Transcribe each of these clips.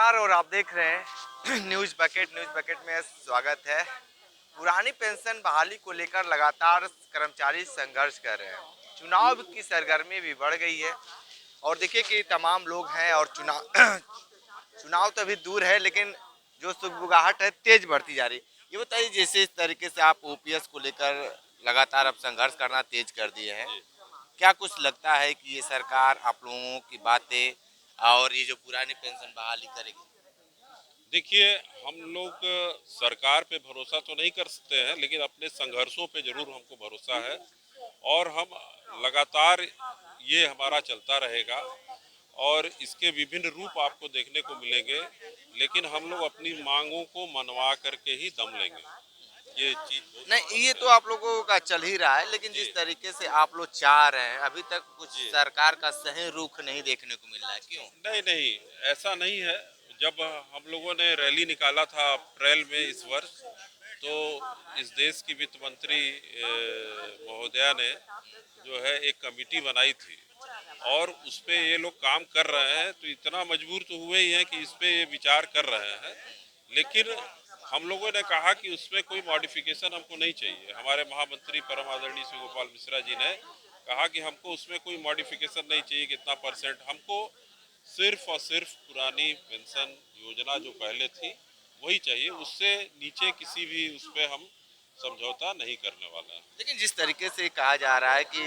नमस्कार और आप देख रहे हैं न्यूज़ बकेट में स्वागत है। पुरानी पेंशन बहाली को लेकर लगातार कर्मचारी संघर्ष कर रहे हैं। चुनाव की सरगर्मी भी बढ़ गई है और देखिए कि तमाम लोग हैं और चुनाव चुनाव तो अभी दूर है, लेकिन जो सुगबुगाहट है तेज बढ़ती जा रही है। ये बताइए, जैसे इस तरीके से आप ओपीएस को लेकर लगातार अब संघर्ष करना तेज कर दिए हैं, क्या कुछ लगता है कि ये सरकार आप लोगों की बातें और ये जो पुरानी पेंशन बहाली करेगी? देखिए, हम लोग सरकार पे भरोसा तो नहीं कर सकते हैं, लेकिन अपने संघर्षों पे जरूर हमको भरोसा है और हम लगातार ये हमारा चलता रहेगा और इसके विभिन्न रूप आपको देखने को मिलेंगे, लेकिन हम लोग अपनी मांगों को मनवा करके ही दम लेंगे। ये चीज बहुत नहीं, ये तो महत्व आप लोगों का चल ही रहा है, लेकिन जी जिस तरीके से आप लोग चाह रहे हैं अभी तक कुछ जी सरकार का सही रुख नहीं देखने को मिल रहा है, क्यों? नहीं नहीं, ऐसा नहीं है। जब हम लोगों ने रैली निकाला था अप्रैल में इस वर्ष, तो इस देश की वित्त मंत्री महोदया ने जो है एक कमेटी बनाई थी और उस पे ये लोग काम कर रहे हैं, तो इतना मजबूर तो हुए ही हैं कि इस पे ये विचार कर रहे हैं। लेकिन हम लोगों ने कहा कि उसमें कोई मॉडिफिकेशन हमको नहीं चाहिए। हमारे महामंत्री परम आदरणीय श्री गोपाल मिश्रा जी ने कहा कि हमको उसमें कोई मॉडिफिकेशन नहीं चाहिए, कितना परसेंट, हमको सिर्फ और सिर्फ पुरानी पेंशन योजना जो पहले थी वही चाहिए। उससे नीचे किसी भी उस पर हम समझौता नहीं करने वाला है। लेकिन जिस तरीके से कहा जा रहा है कि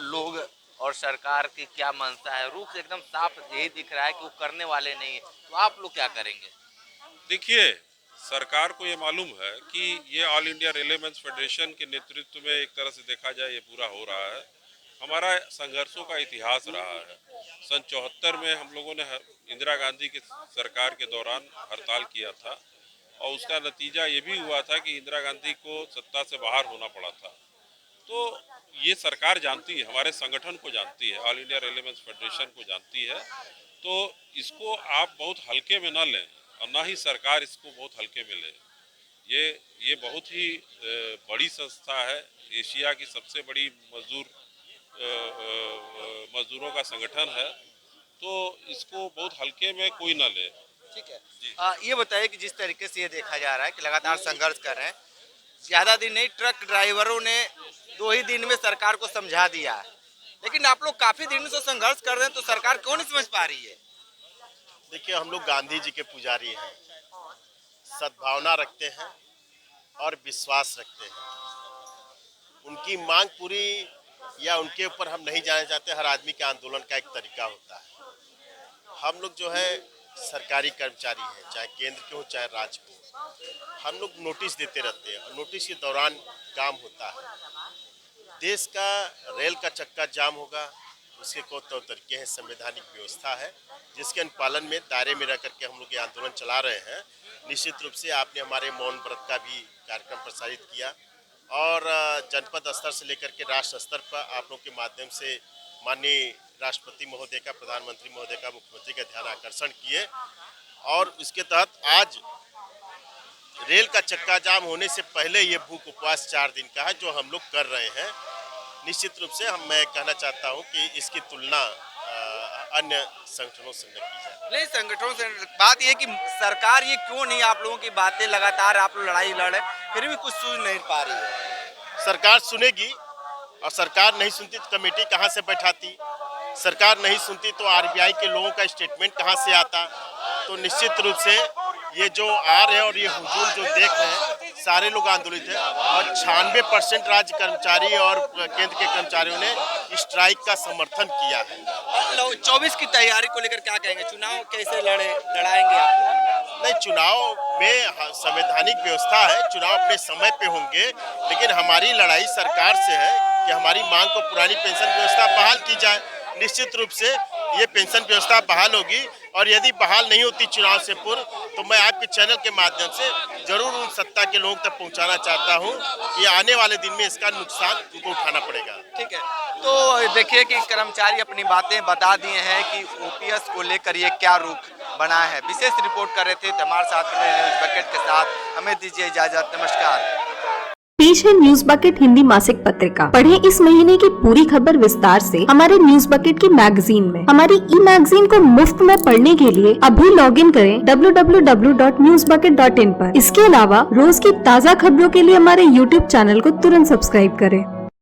लोग और सरकार की क्या मंशा है, रुख एकदम साफ यही दिख रहा है कि वो करने वाले नहीं है, तो आप लोग क्या करेंगे? देखिए, सरकार को ये मालूम है कि ये ऑल इंडिया रेलवेमेंस फेडरेशन के नेतृत्व में एक तरह से देखा जाए ये पूरा हो रहा है। हमारा संघर्षों का इतिहास रहा है। सन 74 में हम लोगों ने इंदिरा गांधी की सरकार के दौरान हड़ताल किया था और उसका नतीजा ये भी हुआ था कि इंदिरा गांधी को सत्ता से बाहर होना पड़ा था। तो ये सरकार जानती है, हमारे संगठन को जानती है, ऑल इंडिया रेलवेमेंस फेडरेशन को जानती है। तो इसको आप बहुत हल्के में ना लें और ना ही सरकार इसको बहुत हल्के में ले। ये ये बहुत ही बड़ी संस्था है, एशिया की सबसे बड़ी मजदूरों का संगठन है, तो इसको बहुत हल्के में कोई ना ले। ठीक है। जी ये बताइए कि जिस तरीके से ये देखा जा रहा है कि लगातार संघर्ष कर रहे हैं, ज्यादा दिन नहीं, ट्रक ड्राइवरों ने 2 ही दिन में सरकार को समझा दिया है, लेकिन आप लोग काफी दिन से संघर्ष कर रहे हैं, तो सरकार क्यों नहीं समझ पा रही है? देखिए, हम लोग गांधी जी के पुजारी हैं, सद्भावना रखते हैं और विश्वास रखते हैं। उनकी मांग पूरी या उनके ऊपर हम नहीं जाना चाहते। हर आदमी के आंदोलन का एक तरीका होता है। हम लोग जो है सरकारी कर्मचारी हैं, चाहे केंद्र के हो चाहे राज्य को, हम लोग नोटिस देते रहते हैं और नोटिस के दौरान काम होता है। देश का रेल का चक्का जाम होगा, उसके को तो तरीके हैं, संवैधानिक व्यवस्था है जिसके अनुपालन में दायरे में रह करके हम लोग ये आंदोलन चला रहे हैं। निश्चित रूप से आपने हमारे मौन व्रत का भी कार्यक्रम प्रसारित किया और जनपद स्तर से लेकर के राष्ट्र स्तर पर आप लोग के माध्यम से माननीय राष्ट्रपति महोदय का, प्रधानमंत्री महोदय का, मुख्यमंत्री का ध्यान आकर्षण किए और इसके तहत आज रेल का चक्का जाम होने से पहले ये भूख उपवास 4 दिन का है जो हम लोग कर रहे हैं। निश्चित रूप से मैं कहना चाहता हूं कि इसकी तुलना अन्य संगठनों से न की जाए। नहीं, संगठनों से बात ये कि सरकार ये क्यों नहीं, आप लोगों की बातें लगातार आप लोग लड़ाई लड़ रहे हैं, फिर भी कुछ सूझ नहीं पा रही है। सरकार सुनेगी और सरकार नहीं सुनती तो कमेटी कहां से बैठाती, सरकार नहीं सुनती तो आरबीआई के लोगों का स्टेटमेंट कहां से आता। तो निश्चित रूप से ये जो आ रहे हैं और ये हुजूम जो देख रहे हैं, सारे लोग आंदोलित हैं और 96% राज्य कर्मचारी और केंद्र के कर्मचारियों ने स्ट्राइक का समर्थन किया है। 24 की तैयारी को लेकर क्या कहेंगे? चुनाव कैसे लड़ाएंगे आप? नहीं, चुनाव में संवैधानिक व्यवस्था है, चुनाव अपने समय पे होंगे, लेकिन हमारी लड़ाई सरकार से है कि हमारी मांग को पुरानी पेंशन व्यवस्था बहाल की जाए। निश्चित रूप से ये पेंशन व्यवस्था बहाल होगी और यदि बहाल नहीं होती चुनाव से पूर्व, तो मैं आपके चैनल के माध्यम से जरूर उन सत्ता के लोगों तक पहुंचाना चाहता हूं कि आने वाले दिन में इसका नुकसान उनको उठाना पड़ेगा। ठीक है, तो देखिए कि कर्मचारी अपनी बातें बता दिए हैं कि ओपीएस को लेकर ये क्या रुख बना है। विशेष रिपोर्ट कर रहे थे हमारे साथ न्यूज़ बकेट के साथ, हमें दीजिए इजाजत, नमस्कार। पेश है न्यूज बकेट हिंदी मासिक पत्रिका। पढ़ें इस महीने की पूरी खबर विस्तार से हमारे न्यूज बकेट की मैगजीन में। हमारी ई मैगजीन को मुफ्त में पढ़ने के लिए अभी लॉगिन करें www.newsbucket.in पर। इसके अलावा रोज की ताज़ा खबरों के लिए हमारे YouTube चैनल को तुरंत सब्सक्राइब करें।